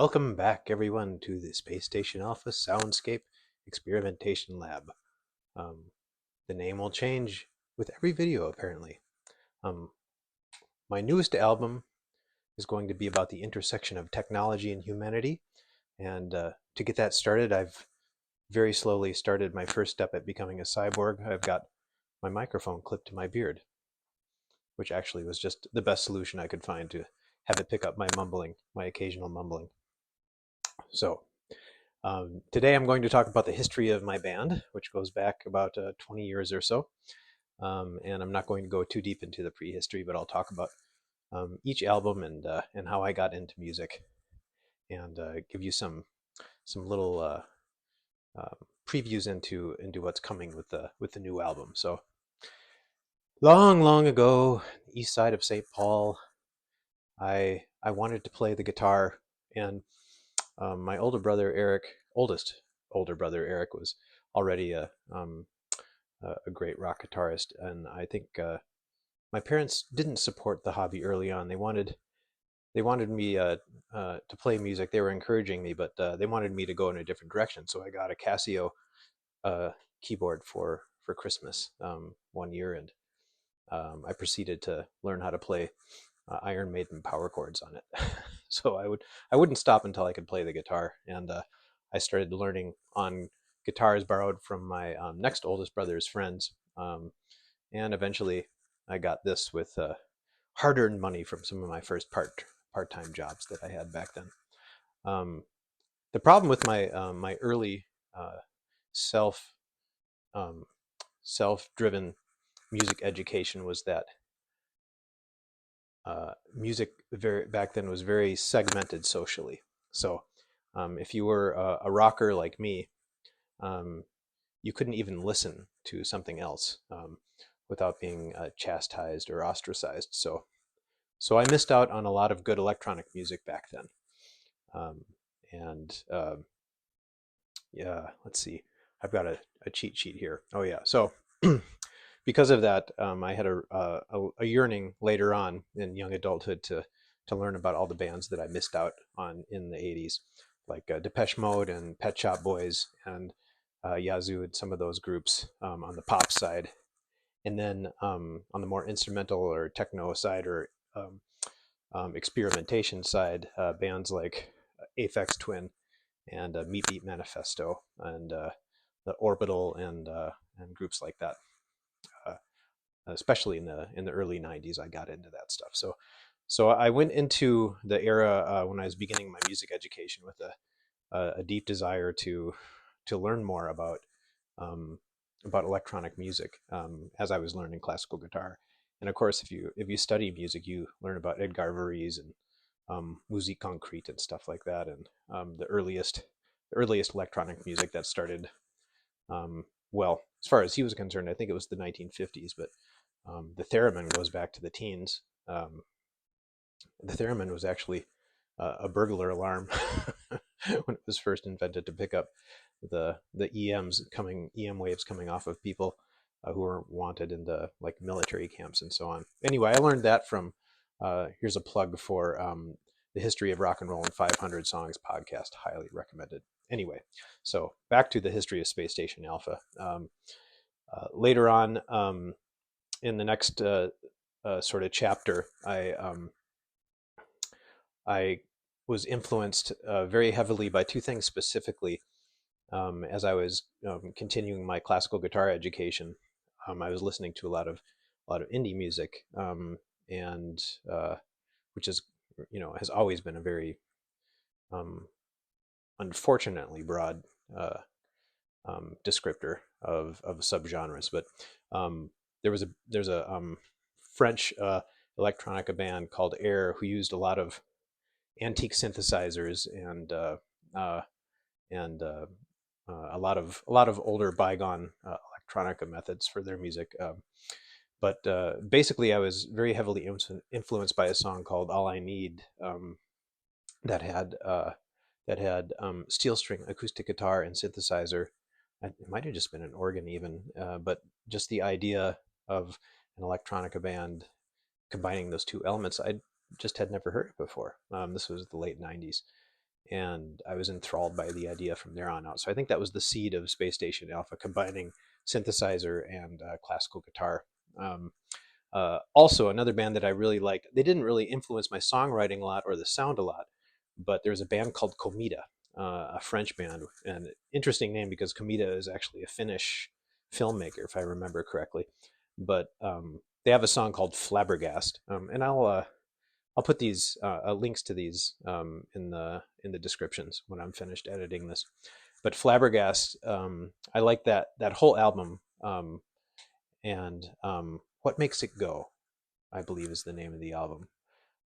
Welcome back, everyone, to the Space Station Alpha Soundscape Experimentation Lab. Um, the name will change with every video, apparently. Um, my newest album is going to be about the intersection of technology and humanity. And to get that started, I've very slowly started my first step at becoming a cyborg. I've got my microphone clipped to my beard, which actually was just the best solution I could find to have it pick up my mumbling, my occasional mumbling. So, today I'm going to talk about the history of my band, which goes back about 20 years or so. And I'm not going to go too deep into the prehistory, but I'll talk about each album and how I got into music, and give you some little previews into what's coming with the new album. So long ago, east side of St. Paul, I wanted to play the guitar, and my oldest older brother Eric, was already a great rock guitarist, and I think my parents didn't support the hobby early on. They wanted me to play music. They were encouraging me, but they wanted me to go in a different direction. So I got a Casio keyboard for Christmas one year, and I proceeded to learn how to play Iron Maiden power chords on it. So I wouldn't stop until I could play the guitar, and I started learning on guitars borrowed from my next oldest brother's friends, and eventually I got this with hard-earned money from some of my first part-time jobs that I had back then. Um, the problem with my early self um, self-driven music education was that music back then was very segmented socially. So if you were a rocker like me, um, you couldn't even listen to something else without being chastised or ostracized. So I missed out on a lot of good electronic music back then. Um, and yeah, let's see. I've got a cheat sheet here. Oh yeah. So because of that, I had a yearning later on in young adulthood to learn about all the bands that I missed out on in the 80s, like Depeche Mode and Pet Shop Boys and Yazoo and some of those groups on the pop side. And then on the more instrumental or techno side, or experimentation side, bands like Aphex Twin and Meat Beat Manifesto and the Orbital and groups like that. Uh, Especially in the early '90s, I got into that stuff. So I went into the era when I was beginning my music education with a deep desire to learn more um, about electronic music as I was learning classical guitar. And of course, if you study music, you learn about Edgar Varese and Musik Concrete and stuff like that, and the earliest electronic music that started. Um, well, as far as he was concerned, I think it was the 1950s, but the theremin goes back to the teens. The theremin was actually a burglar alarm when it was first invented to pick up the EM waves coming off of people who were wanted in the like military camps and so on. Anyway, I learned that from here's a plug for the History of Rock and Roll in 500 Songs podcast, highly recommended. Anyway, so back to the history of Space Station Alpha. Later on, in the next sort of chapter, I was influenced very heavily by two things specifically. As I was continuing my classical guitar education, I was listening to a lot of indie music, and which is has always been a very um, unfortunately broad descriptor of subgenres. But there's a French electronica band called Air who used a lot of antique synthesizers uh, and a lot of older bygone electronica methods for their music. But basically, I was very heavily influenced by a song called "All I Need" that had steel string acoustic guitar and synthesizer. It might have just been an organ even, but just the idea of an electronica band combining those two elements, I just had never heard it before. This was the late '90s, and I was enthralled by the idea from there on out. So I think that was the seed of Space Station Alpha, combining synthesizer and classical guitar. Um, Also, another band that I really liked, they didn't really influence my songwriting a lot or the sound a lot, but there's a band called Komeda, a French band, and interesting name because Komeda is actually a Finnish filmmaker, if I remember correctly. But they have a song called Flabbergast, and I'll put these links to these in the descriptions when I'm finished editing this. But Flabbergast, I like that whole album, and What Makes It Go, I believe is the name of the album,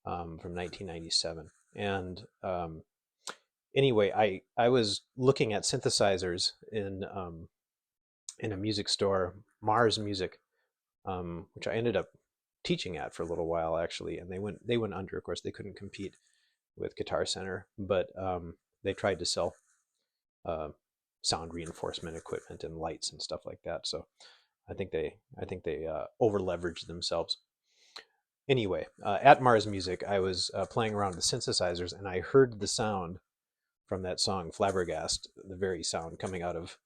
from 1997. And anyway, I was looking at synthesizers in a music store, Mars Music, which I ended up teaching at for a little while actually, and they went under. Of course, they couldn't compete with Guitar Center, but they tried to sell uh, sound reinforcement equipment and lights and stuff like that. So I think they over leveraged themselves. Anyway, at Mars Music, I was playing around with synthesizers, and I heard the sound from that song Flabbergast, the very sound coming out of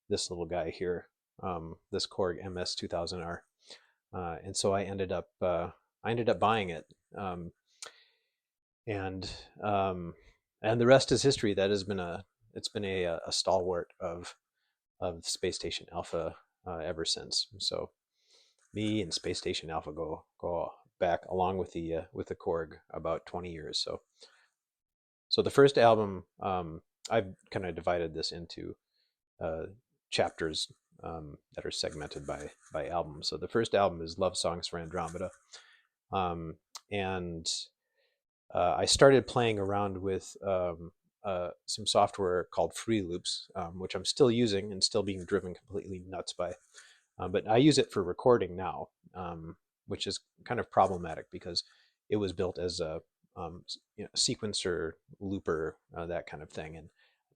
this little guy here, this Korg MS 2000R, and so I ended up buying it, um, and and the rest is history. That has been a stalwart of Space Station Alpha ever since. So me and Space Station Alpha go back along with the Korg about 20 years. So the first album, I've kind of divided this into uh, chapters that are segmented by album. So the first album is Love Songs for Andromeda, um, and I started playing around with some software called Free Loops, which I'm still using and still being driven completely nuts by. But I use it for recording now, which is kind of problematic because it was built as a sequencer, looper, that kind of thing, and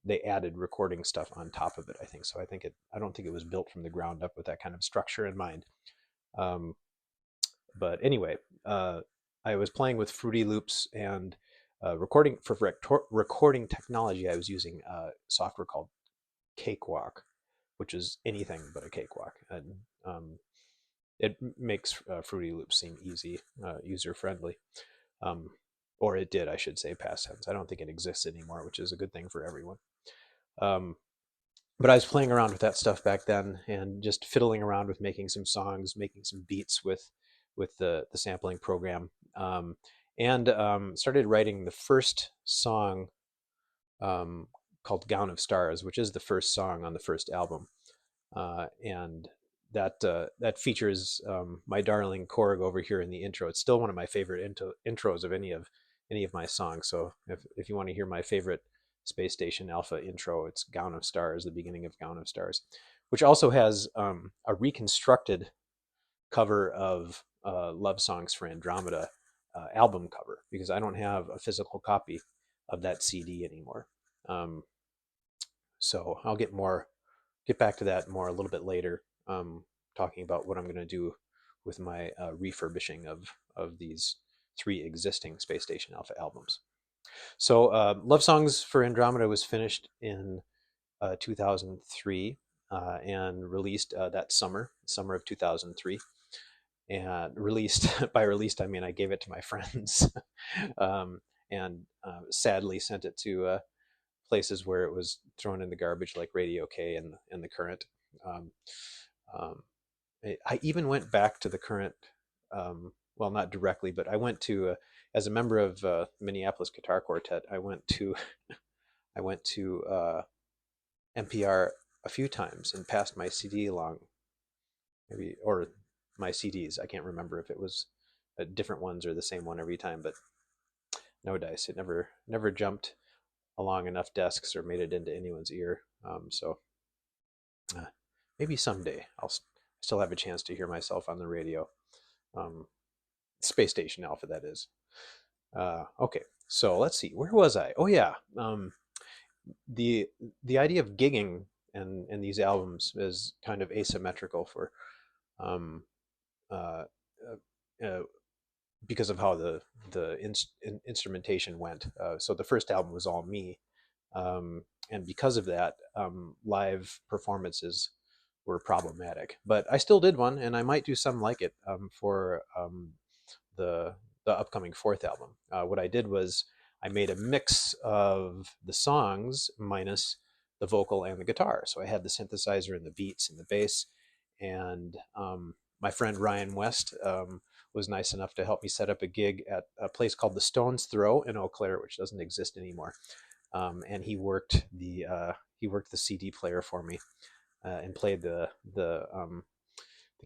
they added recording stuff on top of it. I think so. I don't think it was built from the ground up with that kind of structure in mind. Um, but anyway, I was playing with Fruity Loops and recording for recording technology. I was using software called Cakewalk, which is anything but a cakewalk, and it makes Fruity Loops seem easy, user friendly, um, or it did, I should say, past tense. I don't think it exists anymore, which is a good thing for everyone. Um, but I was playing around with that stuff back then, and just fiddling around with making some songs, making some beats with the sampling program, and started writing the first song, um, called "Gown of Stars," which is the first song on the first album, and that features my darling Korg over here in the intro. It's still one of my favorite intros of any of my songs. So if you want to hear my favorite Space Station Alpha intro, it's "Gown of Stars," the beginning of "Gown of Stars," which also has a reconstructed cover of Love Songs for Andromeda album cover, because I don't have a physical copy of that CD anymore. Um, so I'll get back to that more a little bit later, talking about what I'm going to do with my refurbishing of these three existing Space Station Alpha albums. So Love Songs for Andromeda was finished in 2003, and released that summer of 2003. And released by released, I mean I gave it to my friends, um, and sadly sent it to places where it was thrown in the garbage, like Radio K and the Current. Um, um, I even went back to the Current, well, not directly, but I went to, as a member of Minneapolis Guitar Quartet, I went to NPR a few times and passed my CD along, maybe, or my CDs. I can't remember if it was different ones or the same one every time, but no dice. It never jumped along enough desks or made it into anyone's ear. So uh, maybe someday I'll still have a chance to hear myself on the radio. Um, Space Station Alpha, that is. Okay, so let's see. Where was I? Oh yeah, the the idea of gigging and these albums is kind of asymmetrical for um, uh, uh, because of how the instrumentation went. So the first album was all me, and because of that, live performances were problematic. But I still did one, and I might do some like it for the the upcoming fourth album. What I did was I made a mix of the songs minus the vocal and the guitar. So I had the synthesizer and the beats and the bass, and my friend Ryan West was nice enough to help me set up a gig at a place called the Stone's Throw in Eau Claire, which doesn't exist anymore. And he worked the CD player for me and played the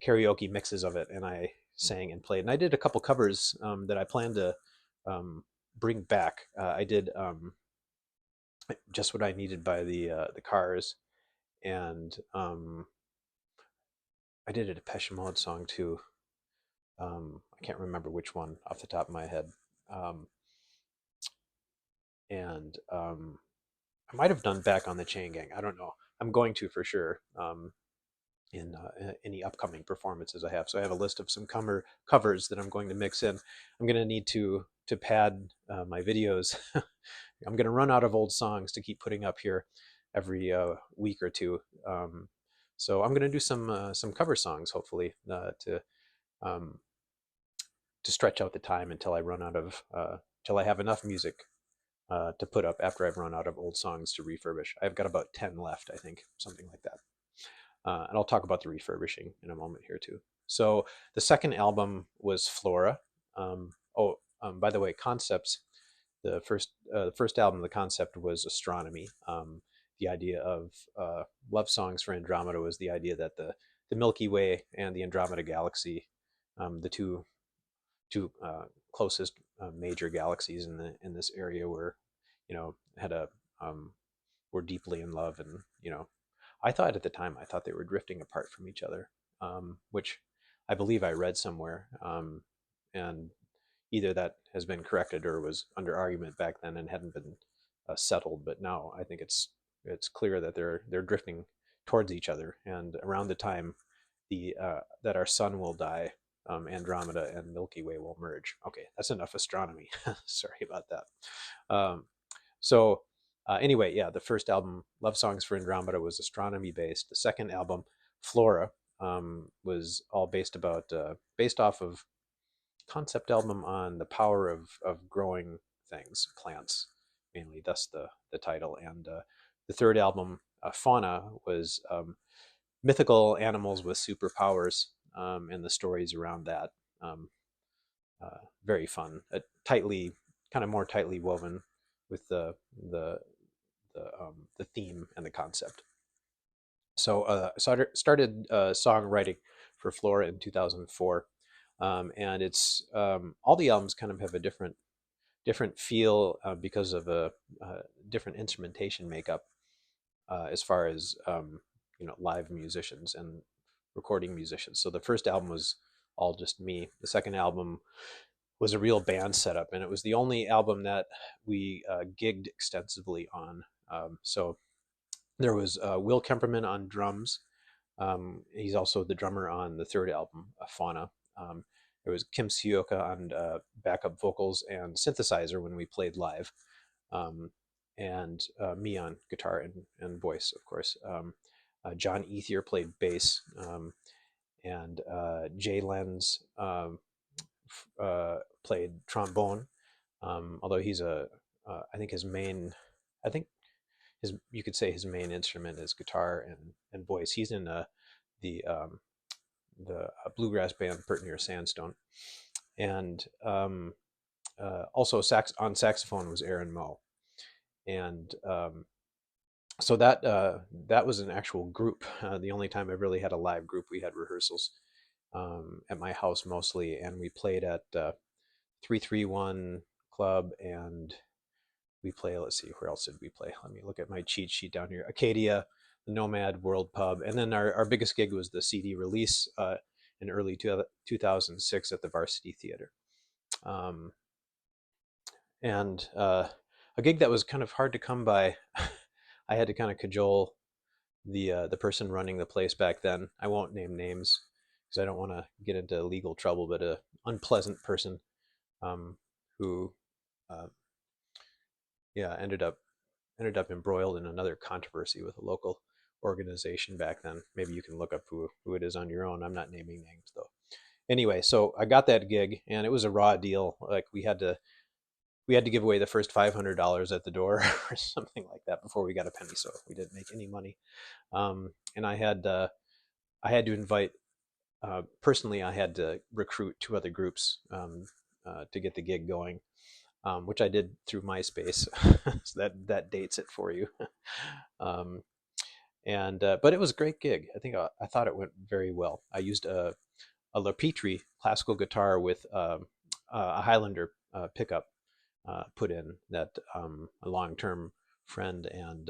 karaoke mixes of it, and I sang and played. And I did a couple covers that I plan to um, bring back. I did Just What I Needed by the Cars, and I did a Depeche Mode song too. I can't remember which one off the top of my head. Um, and I might have done Back on the Chain Gang. I don't know. I'm going to for sure. In any upcoming performances I have. So I have a list of some covers that I'm going to mix in. I'm going to need to pad my videos. I'm going to run out of old songs to keep putting up here every week or two. So I'm going to do some cover songs, hopefully, um, to stretch out the time until I run out of till I have enough music to put up after I've run out of old songs to refurbish. I've got about 10 left, I think, something like that. And I'll talk about the refurbishing in a moment here too. So the second album was Flora. By the way, concepts. The first album, the concept was astronomy. The idea of love songs for Andromeda was the idea that the Milky Way and the Andromeda galaxy, the two closest major galaxies in this area, were, had a were deeply in love, and I thought at the time, I thought they were drifting apart from each other, which I believe I read somewhere, and either that has been corrected or was under argument back then and hadn't been settled. But now I think it's clear that they're drifting towards each other, and around the time the that our sun will die, Andromeda and Milky Way will merge. Okay, that's enough astronomy. Sorry about that. Um, so anyway, yeah, the first album, Love Songs for Andromeda, was astronomy based. The second album, Flora, was all based off of concept album on the power of growing things, plants mainly. Thus the title. And the third album, Fauna, was mythical animals with superpowers, and the stories around that. Um, Very fun, kind of more tightly woven with the theme and the concept. So I started songwriting for Flora in 2004, and it's all the albums kind of have a different feel because of a different instrumentation makeup as far as live musicians and recording musicians. So the first album was all just me. The second album was a real band setup, and it was the only album that we gigged extensively on. So there was Will Kemperman on drums. He's also the drummer on the third album, Fauna. There was Kim Sioka on backup vocals and synthesizer when we played live, um, and me on guitar and voice, of course. John Ethier played bass, and Jay Lenz played trombone. Although I think I think you could say his main instrument is guitar and voice. He's in the bluegrass band Pert Near Sandstone, and also on saxophone was Aaron Moe, and so that was an actual group. The only time I really had a live group, we had rehearsals at my house mostly, and we played at 331 Club, and let's see, where else did we play? Let me look at my cheat sheet down here. Acadia, the Nomad, World Pub, and then our biggest gig was the CD release in early 2006 at the Varsity Theater. And a gig that was kind of hard to come by. I had to kind of cajole the person running the place back then. I won't name names because I don't want to get into legal trouble, but a unpleasant person who uh, yeah ended up embroiled in another controversy with a local organization back then. Maybe you can look up who it is on your own. I'm not naming names though. Anyway, so I got that gig, and it was a raw deal. Like we had to give away the first $500 at the door or something like that before we got a penny. So we didn't make any money. And I had to invite personally. I had to recruit two other groups to get the gig going, which I did through MySpace. So that dates it for you. um, and But it was a great gig. I thought it went very well. I used a Lepetri classical guitar with a Highlander pickup put in that a long-term friend and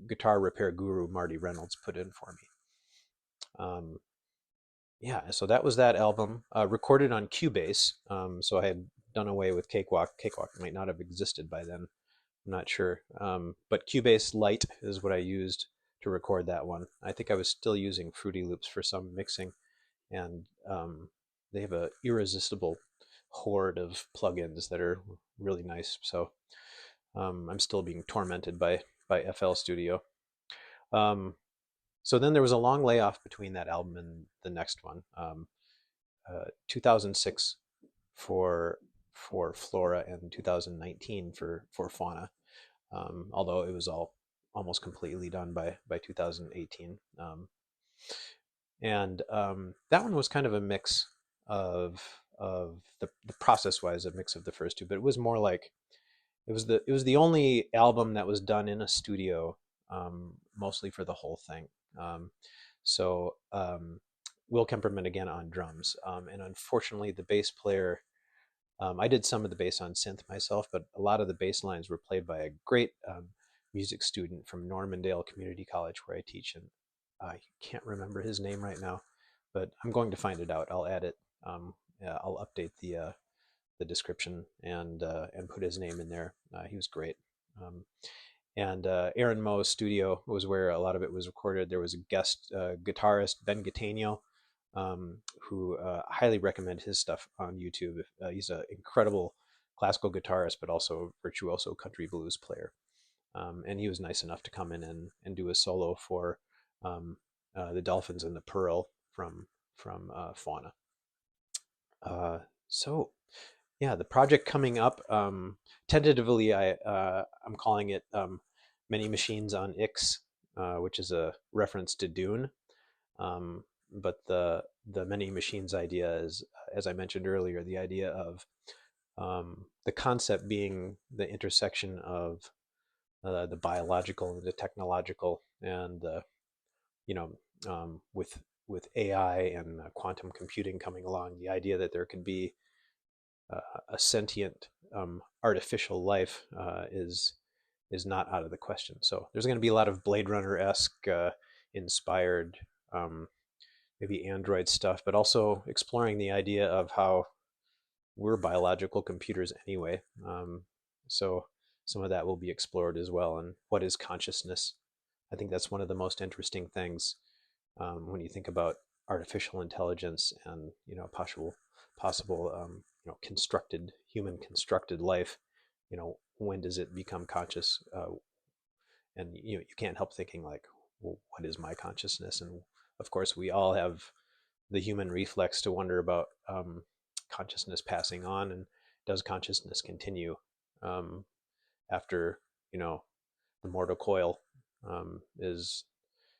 guitar repair guru Marty Reynolds put in for me. Um, yeah, so that was that album, recorded on Cubase. So I had done away with Cakewalk. Cakewalk might not have existed by then. I'm not sure. But Cubase Lite is what I used to record that one. I think I was still using Fruity Loops for some mixing, and they have a irresistible horde of plugins that are really nice. So I'm still being tormented by FL Studio. Um, so then there was a long layoff between that album and the next one. 2006 for Flora and 2019 for Fauna. Although it was all almost completely done by 2018. And That one was kind of a mix of the process wise a mix of the first two, but it was more like it was the only album that was done in a studio, mostly for the whole thing. Um, so Will Kemperman again on drums, and unfortunately the bass player. I did some of the bass on synth myself, but a lot of the bass lines were played by a great music student from Normandale Community College, where I teach, and I can't remember his name right now, but I'm going to find it out. I'll add it. Yeah, I'll update the description and put his name in there. He was great. Um, and Aaron Moe's studio was where a lot of it was recorded. There was a guest guitarist, Ben Gattegno, who highly recommend his stuff on YouTube. He's an incredible classical guitarist, but also virtuoso country blues player. And he was nice enough to come in and do a solo for the Dolphins and the Pearl from Fauna. So yeah, the project coming up, tentatively, I'm calling it Many Machines on Ix, which is a reference to Dune. But the many machines idea is, as I mentioned earlier, the idea of the concept being the intersection of the biological and the technological, and you know, with AI and quantum computing coming along, the idea that there could be a sentient artificial life is not out of the question. So there's going to be a lot of Blade Runner esque inspired, maybe android stuff, but also exploring the idea of how we're biological computers anyway. So some of that will be explored as well. And what is consciousness? I think that's one of the most interesting things when you think about artificial intelligence and possible constructed human constructed life. When does it become conscious? And you can't help thinking like, well, what is my consciousness? And of course, we all have the human reflex to wonder about consciousness passing on, and does consciousness continue after the mortal coil is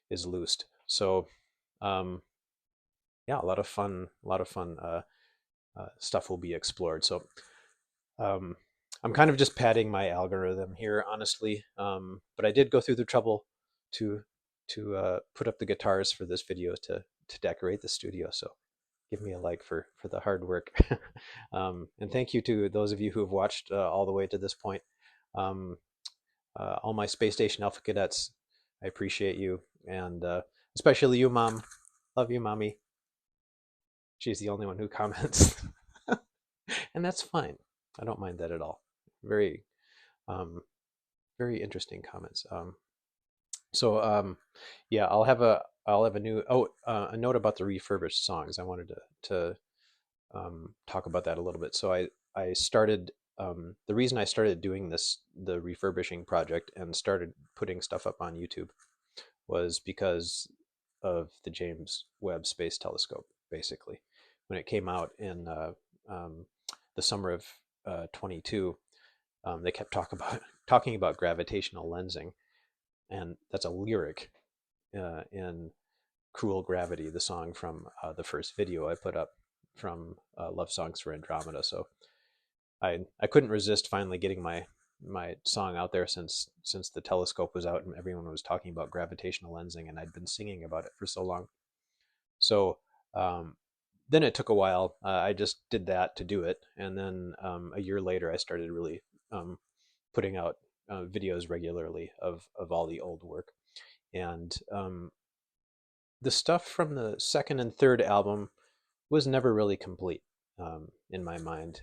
loosed. So um, yeah, a lot of fun stuff will be explored. So um, I'm kind of just padding my algorithm here, honestly. But I did go through the trouble to put up the guitars for this video to decorate the studio. So give me a like for the hard work. And thank you to those of you who have watched all the way to this point. Um, all my Space Station Alpha cadets, I appreciate you, and especially you, Mom. Love you, Mommy. She's the only one who comments, and that's fine. I don't mind that at all. Very, um, very interesting comments. So yeah, I'll have a new a note about the refurbished songs. I wanted to talk about that a little bit. So I started the reason I started doing the refurbishing project, and started putting stuff up on YouTube, was because of the James Webb Space Telescope. Basically, when it came out in um, the summer of 22, they kept talking about gravitational lensing, and that's a lyric in "Cruel Gravity," the song from the first video I put up from Love Songs for Andromeda. So I couldn't resist finally getting my song out there, since the telescope was out and everyone was talking about gravitational lensing, and I'd been singing about it for so long. So um, then it took a while. I just did that to do it, and then a year later I started really um, putting out videos regularly of all the old work. And the stuff from the second and third album was never really complete in my mind.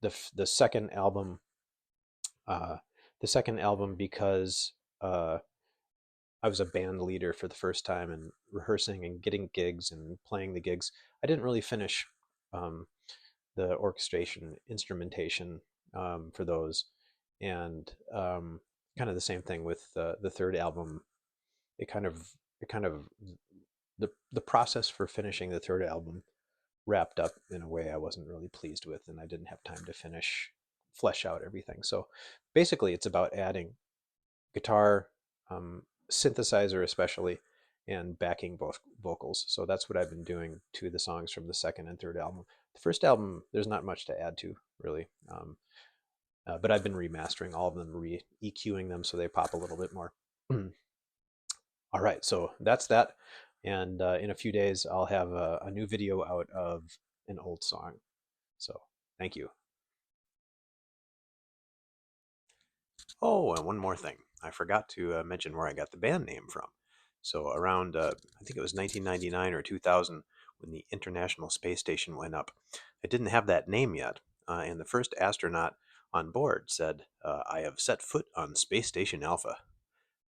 The second album, uh, because I was a band leader for the first time, and rehearsing and getting gigs and playing the gigs, I didn't really finish um, the orchestration instrumentation for those. And kind of the same thing with the third album. It kind of the process for finishing the third album wrapped up in a way I wasn't really pleased with, and I didn't have time to flesh out everything. So basically, it's about adding guitar, synthesizer especially, and backing vocals. So that's what I've been doing to the songs from the second and third album. The first album, there's not much to add to, really. But I've been remastering all of them, re-EQing them so they pop a little bit more. All right, so that's that. And in a few days, I'll have a new video out of an old song. So thank you. Oh, and one more thing. I forgot to mention where I got the band name from. So around, I think it was 1999 or 2000, when the International Space Station went up, I didn't have that name yet. And the first astronaut on board said, "I have set foot on Space Station Alpha."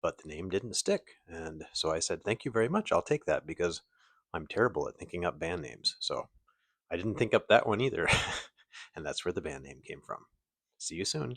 But the name didn't stick. And so I said, "Thank you very much. I'll take that, because I'm terrible at thinking up band names." So I didn't think up that one either. And that's where the band name came from. See you soon.